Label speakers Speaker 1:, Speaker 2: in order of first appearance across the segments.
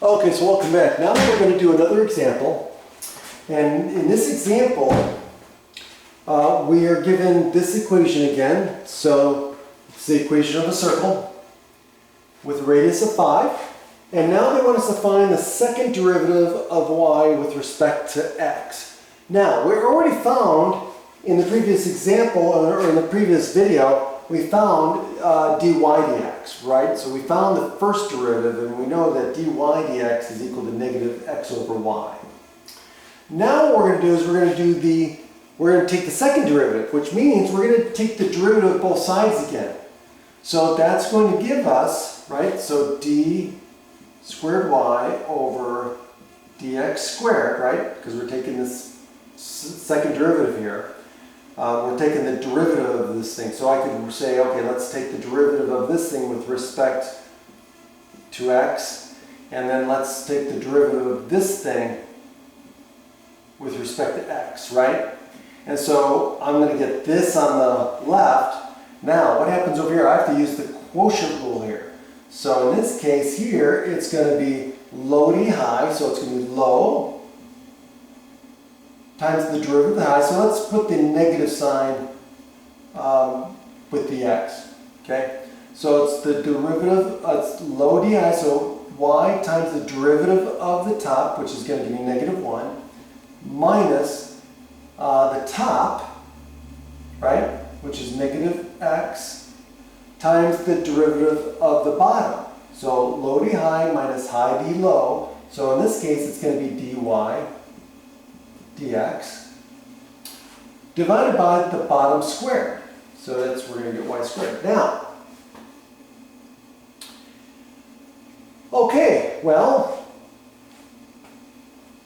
Speaker 1: Okay, so welcome back. Now we're going to do another example. And in this example, we are given this equation again. So it's the equation of a circle with a radius of 5. And now they want us to find the second derivative of y with respect to x. Now, we already found in the previous example, or in the previous video, we found dy dx, right? So we found the first derivative, and we know that dy dx is equal to negative x over y. Now what we're going to do is we're going to take the second derivative, which means we're going to take the derivative of both sides again. So that's going to give us, right, so d squared y over dx squared, right, because we're taking this second derivative here. We're taking the derivative of this thing. So I could say, okay, let's take the derivative of this thing with respect to x, and then let's take the derivative of this thing with respect to x, right? And so I'm going to get this on the left. Now, what happens over here? I have to use the quotient rule here. So in this case here, it's going to be low d high, so it's going to be low times the derivative of the high. So let's put the negative sign with the x, okay? So it's the derivative, it's low di, so y times the derivative of the top, which is going to give me negative 1, minus the top, right, which is negative x, times the derivative of the bottom. So low d high minus high d low. So in this case, it's going to be dy dx divided by the bottom squared. So that's, we're going to get y squared. Now, okay, well,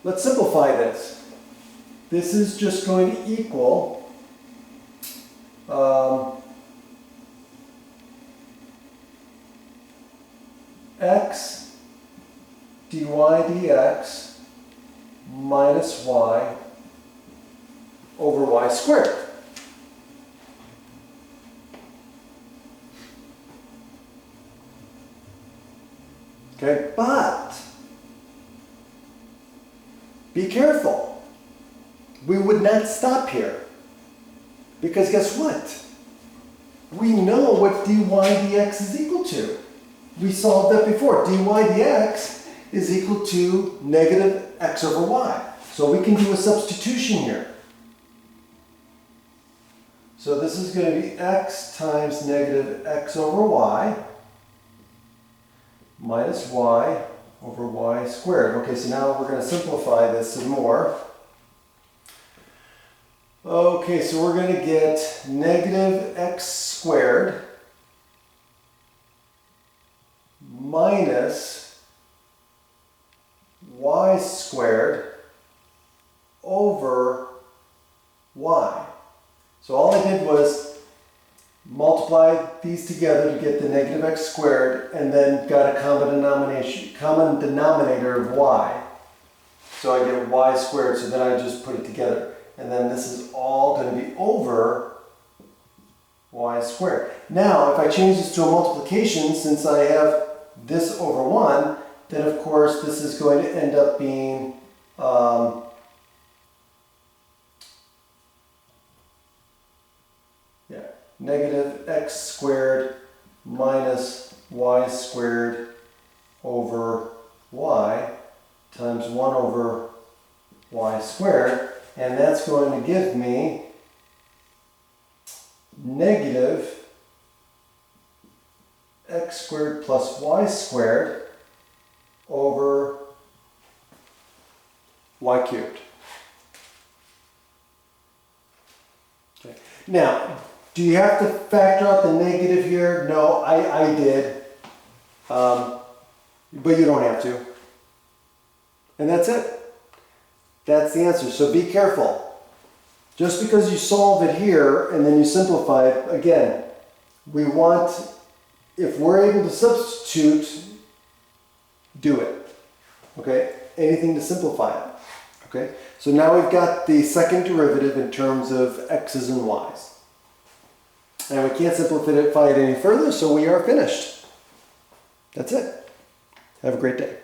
Speaker 1: let's simplify this. This is just going to equal x dy dx minus y over y squared. Okay, but be careful. We would not stop here, because guess what? We know what dy dx is equal to. We solved that before. Dy dx is equal to negative x over y. So we can do a substitution here. So this is going to be x times negative x over y minus y over y squared. Okay, so now we're going to simplify this some more. Okay, so we're going to get negative x squared minus y squared over y. So all I did was multiply these together to get the negative x squared, and then got a common denominator of y. So I get y squared, so then I just put it together. And then this is all going to be over y squared. Now, if I change this to a multiplication, since I have this over 1, then of course this is going to end up being negative x squared minus y squared over y times 1 over y squared. And that's going to give me negative x squared plus y squared over y cubed. Okay. Now, do you have to factor out the negative here? No, I did. But you don't have to. And that's it. That's the answer. So be careful. Just because you solve it here and then you simplify it, again, we want, if we're able to substitute, do it. Okay? Anything to simplify it. Okay? So now we've got the second derivative in terms of x's and y's. And we can't simplify it any further, so we are finished. That's it. Have a great day.